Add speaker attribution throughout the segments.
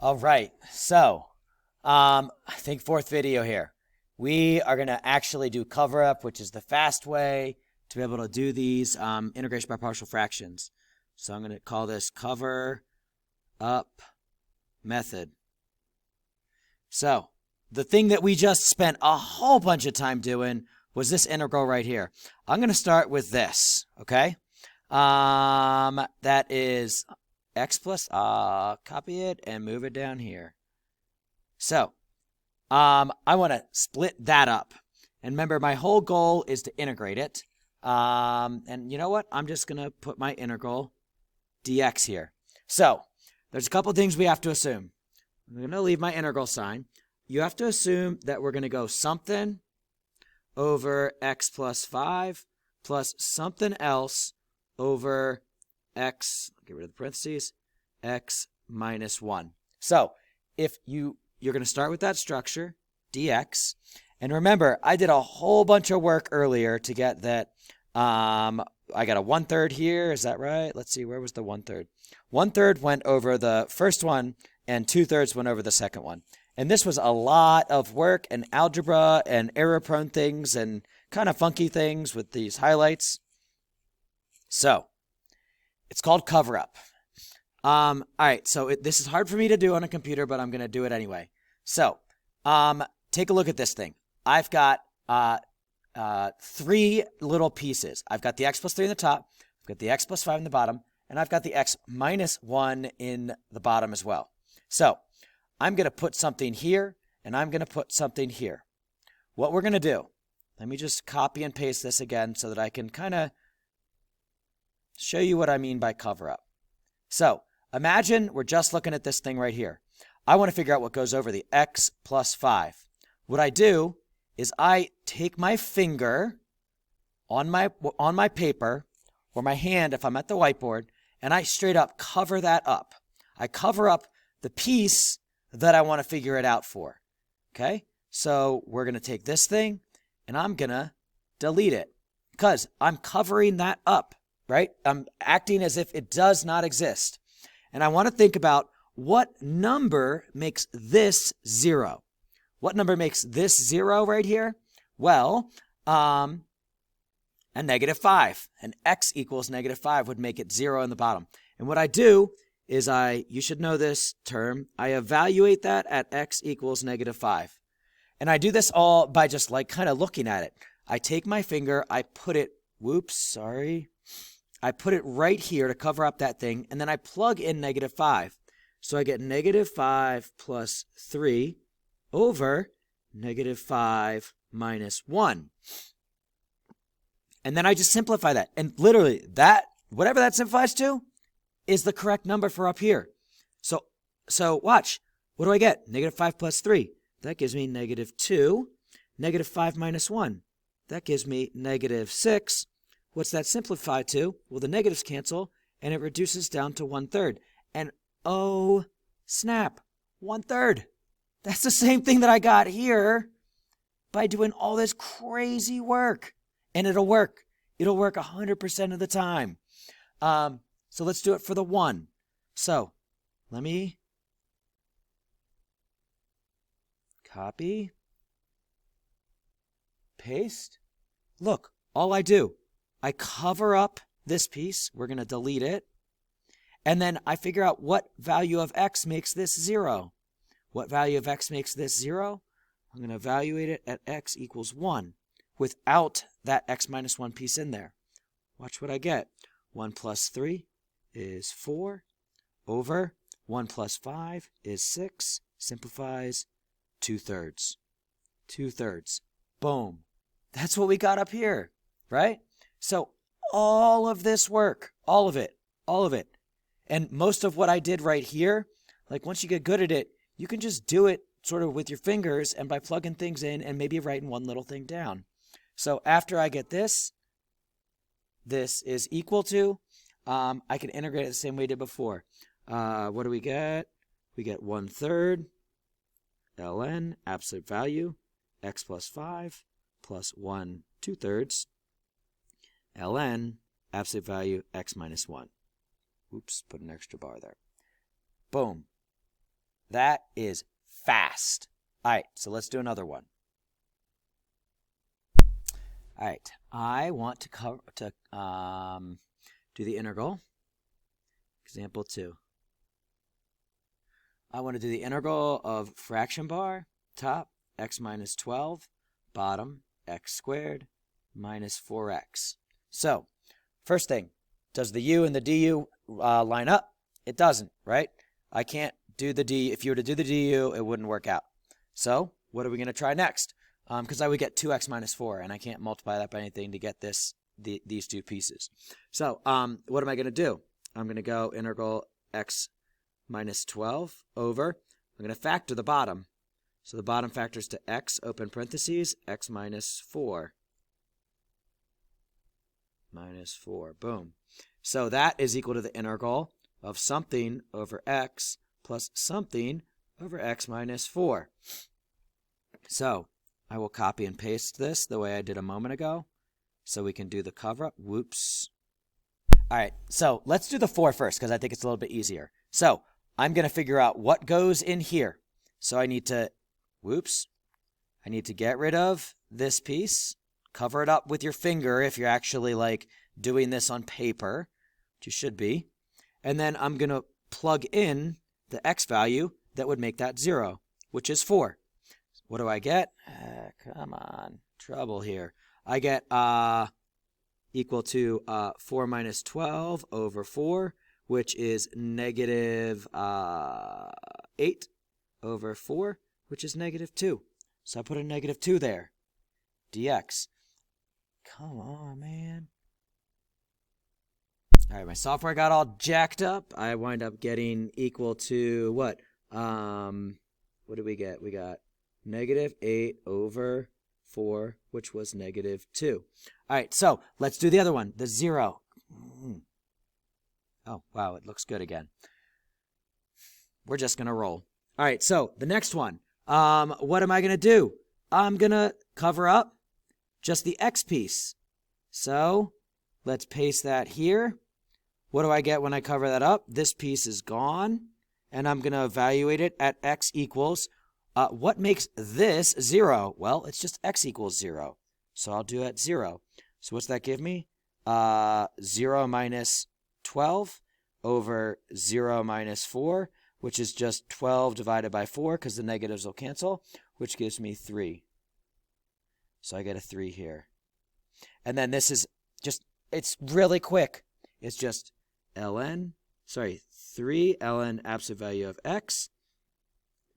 Speaker 1: All right, so I think fourth video here. We are going to actually do cover up, which is the fast way to be able to do these integration by partial fractions. So I'm going to call this cover up method. So the thing that we just spent a whole bunch of time doing was this integral right here. I'm going to start with this, okay? That is x plus, copy it and move it down here. So, I want to split that up. And remember, my whole goal is to integrate it. And you know what? I'm just going to put my integral dx here. So, there's a couple things we have to assume. I'm going to leave my integral sign. You have to assume that we're going to go something over x plus 5 plus something else over x, get rid of the parentheses, x minus 1. So, if you're going to start with that structure, dx. And remember, I did a whole bunch of work earlier to get that. I got a 1/3 here. Is that right? Let's see. Where was the 1/3? 1/3 went over the first one, and 2/3 went over the second one. And this was a lot of work and algebra and error-prone things and kind of funky things with these highlights. So, it's called cover up. All right, so this is hard for me to do on a computer, but I'm going to do it anyway. So, take a look at this thing. I've got 3 little pieces. I've got the x plus 3 in the top, I've got the x plus 5 in the bottom, and I've got the x minus 1 in the bottom as well. So, I'm going to put something here, and I'm going to put something here. What we're going to do, let me just copy and paste this again so that I can kind of show you what I mean by cover up. So, imagine we're just looking at this thing right here. I want to figure out what goes over the x plus 5. What I do is I take my finger on my paper, or my hand if I'm at the whiteboard, and I straight up cover that up. I cover up the piece that I want to figure it out for. Okay? So we're going to take this thing, and I'm going to delete it, because I'm covering that up, right? I'm acting as if it does not exist. And I want to think about what number makes this 0. What number makes this 0 right here? Well, a -5. An x equals -5 would make it 0 in the bottom. And what I do is you should know this term, I evaluate that at x equals -5. And I do this all by just like kind of looking at it. I take my finger, I put it, I put it right here to cover up that thing, and then I plug in -5. So I get -5 plus 3 over -5 minus 1. And then I just simplify that. And literally, that, whatever that simplifies to, is the correct number for up here. So watch. What do I get? -5 plus 3. That gives me -2. -5 minus 1. That gives me -6. What's that simplify to? Well, the negatives cancel, and it reduces down to 1/3. And oh, snap, 1/3. That's the same thing that I got here by doing all this crazy work. And it'll work. It'll work 100% of the time. So let's do it for the 1. So let me copy, paste. Look, all I do, I cover up this piece. We're going to delete it. And then I figure out what value of x makes this 0. What value of x makes this 0? I'm going to evaluate it at x equals 1 without that x minus 1 piece in there. Watch what I get. 1 plus 3 is 4 over 1 plus 5 is 6. Simplifies 2/3. 2/3. Boom. That's what we got up here, right? So all of this work, all of it, and most of what I did right here, like once you get good at it, you can just do it sort of with your fingers and by plugging things in and maybe writing one little thing down. So after I get this is equal to, I can integrate it the same way I did before. What do we get? We get 1/3 ln absolute value x plus 5 plus 1 2/3 ln absolute value x minus 1. Oops, put an extra bar there. Boom. That is fast. All right, so let's do another one. All right, I want to do the integral. Example 2. I want to do the integral of fraction bar, top, x minus 12, bottom, x squared, minus 4x. So, first thing, does the u and the du line up? It doesn't, right? I can't do the d. If you were to do the du, it wouldn't work out. So, what are we going to try next? Because I would get 2x minus 4, and I can't multiply that by anything to get these two pieces. So, what am I going to do? I'm going to go integral x minus 12 over, I'm going to factor the bottom. So the bottom factors to x, open parentheses, x minus 4. Minus 4, boom. So that is equal to the integral of something over x plus something over x minus 4. So I will copy and paste this the way I did a moment ago so we can do the cover-up. Whoops. All right, so let's do the 4 first because I think it's a little bit easier. So I'm going to figure out what goes in here. So I need to, I need to get rid of this piece, cover it up with your finger if you're actually like doing this on paper, which you should be. And then I'm going to plug in the x value that would make that 0, which is 4. What do I get? Come on, trouble here. I get equal to 4 minus 12 over 4, which is negative 8 over 4, which is negative 2. So I put a negative 2 there. dx. Come on, man. All right, my software got all jacked up. I wind up getting equal to what? What did we get? We got negative 8 over 4, which was negative 2. All right, so let's do the other one, the 0. Oh, wow, it looks good again. We're just going to roll. All right, so the next one, what am I going to do? I'm going to cover up just the x piece. So let's paste that here. What do I get when I cover that up? This piece is gone, and I'm going to evaluate it at x equals. What makes this 0? Well, it's just x equals 0. So I'll do it at 0. So what's that give me? 0 minus 12 over 0 minus 4, which is just 12 divided by 4 because the negatives will cancel, which gives me 3. So I get a 3 here. And then this is just, it's really quick. It's just 3 ln absolute value of x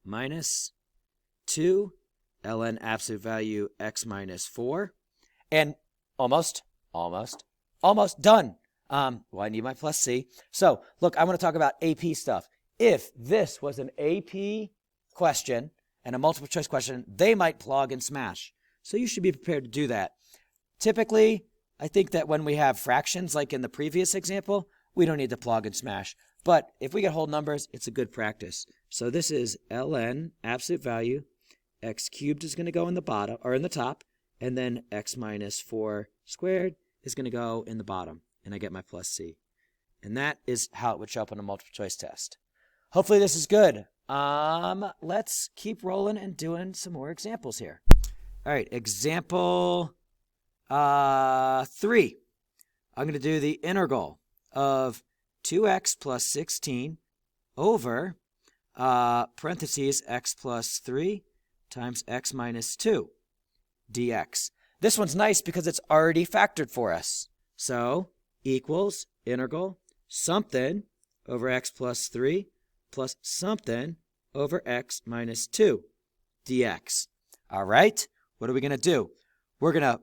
Speaker 1: minus 2 ln absolute value x minus 4. And almost done. Well, I need my plus c. So, look, I want to talk about AP stuff. If this was an AP question and a multiple choice question, they might plug and smash. So you should be prepared to do that. Typically, I think that when we have fractions, like in the previous example, we don't need to plug and smash. But if we get whole numbers, it's a good practice. So this is ln absolute value. X cubed is going to go in the bottom or in the top, and then x minus 4 squared is going to go in the bottom, and I get my plus c. And that is how it would show up on a multiple choice test. Hopefully this is good. Let's keep rolling and doing some more examples here. All right, example 3. I'm going to do the integral of 2x plus 16 over parentheses x plus 3 times x minus 2 dx. This one's nice because it's already factored for us. So equals integral something over x plus 3 plus something over x minus 2 dx. All right, what are we going to do? We're going to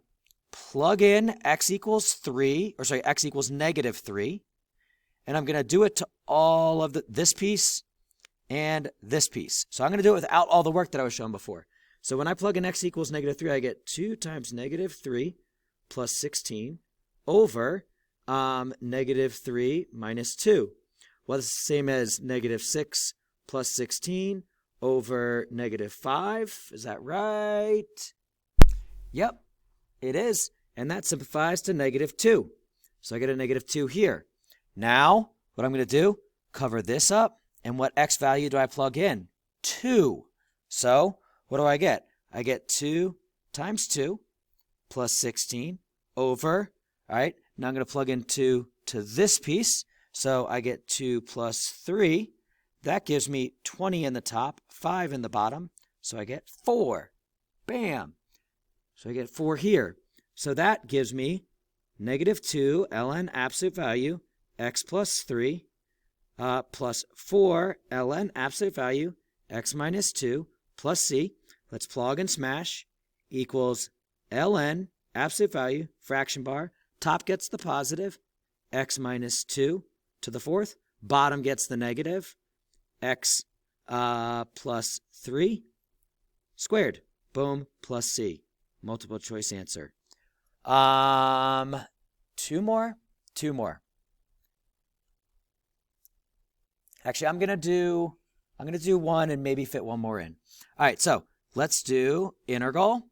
Speaker 1: plug in x equals negative 3, and I'm going to do it to all of this piece and this piece. So I'm going to do it without all the work that I was showing before. So when I plug in x equals negative 3, I get 2 times negative 3 plus 16 over negative 3 minus 2. Well, it's the same as negative 6 plus 16 over negative 5. Is that right? Yep, it is. And that simplifies to negative 2. So I get a negative 2 here. Now, what I'm going to do, cover this up. And what x value do I plug in? 2. So what do I get? I get 2 times 2 plus 16 over, all right, now I'm going to plug in 2 to this piece. So I get 2 plus 3. That gives me 20 in the top, 5 in the bottom. So I get 4. Bam. So I get 4 here. So that gives me negative 2 ln absolute value x plus 3 plus 4 ln absolute value x minus 2 plus c. Let's plug and smash equals ln absolute value fraction bar. Top gets the positive, x minus 2 to the 4th. Bottom gets the negative, x plus 3 squared. Boom, plus c. Multiple choice answer. 2 more. Actually, I'm gonna do 1 and maybe fit 1 more in. All right, so let's do integral,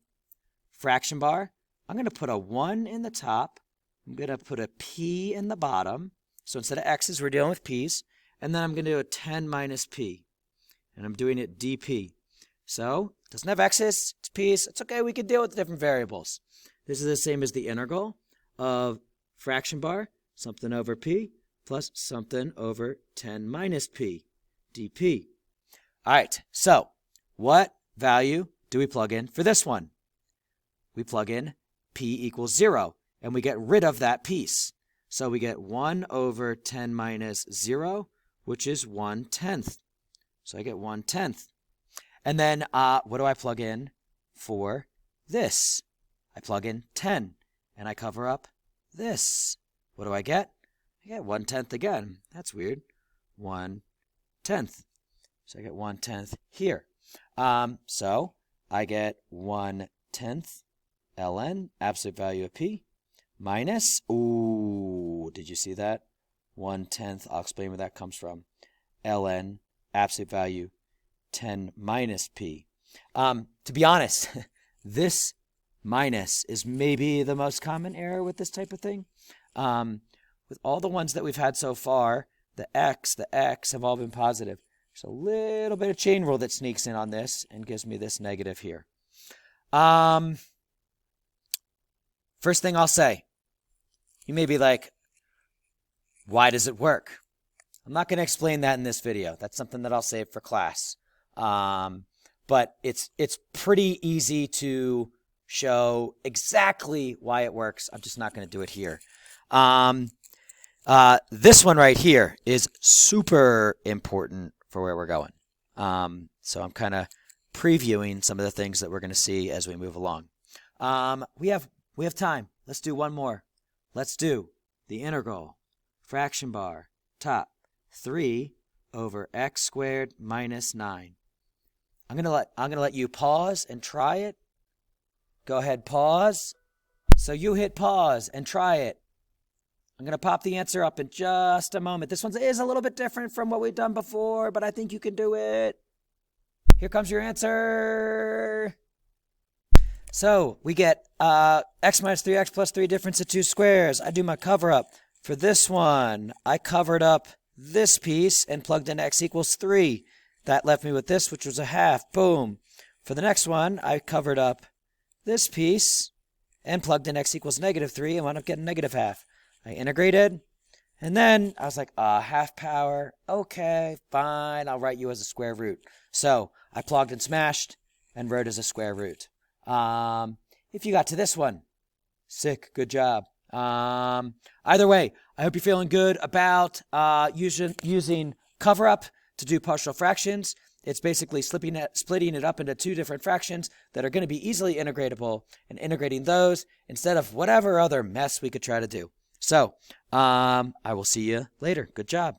Speaker 1: fraction bar. I'm gonna put a 1 in the top. I'm gonna put a p in the bottom. So instead of x's, we're dealing with p's. And then I'm gonna do a 10 minus p. And I'm doing it dp. So it doesn't have x's, it's p's. It's okay, we can deal with different variables. This is the same as the integral of fraction bar, something over p, plus something over 10 minus p, dp. All right, so what value do we plug in for this one? We plug in p equals 0, and we get rid of that piece. So we get 1 over 10 minus 0, which is 1/10. So I get 1/10. And then what do I plug in for this? I plug in 10, and I cover up this. What do I get? I get 1/10 again. That's weird. 1/10. So I get 1/10 here. So I get 1/10 ln, absolute value of p, minus, ooh, did you see that? 1/10, I'll explain where that comes from. ln, absolute value, 10 minus p. To be honest, this minus is maybe the most common error with this type of thing. With all the ones that we've had so far, the x have all been positive. There's a little bit of chain rule that sneaks in on this and gives me this negative here. First thing I'll say, you may be like, why does it work? I'm not going to explain that in this video. That's something that I'll save for class. But it's pretty easy to show exactly why it works. I'm just not going to do it here. This one right here is super important for where we're going. So I'm kind of previewing some of the things that we're going to see as we move along. We have time. Let's do one more. Let's do the integral, fraction bar, top, 3 over x squared minus 9. I'm gonna let you pause and try it. Go ahead, pause. So you hit pause and try it. I'm gonna pop the answer up in just a moment. This one is a little bit different from what we've done before, but I think you can do it. Here comes your answer. So we get x minus 3x plus 3 difference of 2 squares. I do my cover up. For this one, I covered up this piece and plugged in x equals 3. That left me with this, which was a half. Boom. For the next one, I covered up this piece and plugged in x equals negative 3 and wound up getting negative half. I integrated, and then I was like, half power. Okay, fine. I'll write you as a square root. So I plugged and smashed and wrote as a square root. If you got to this one, sick, good job. Either way, I hope you're feeling good about using cover up to do partial fractions. It's basically splitting it up into 2 different fractions that are going to be easily integratable, and integrating those instead of whatever other mess we could try to do. So I will see you later. Good job.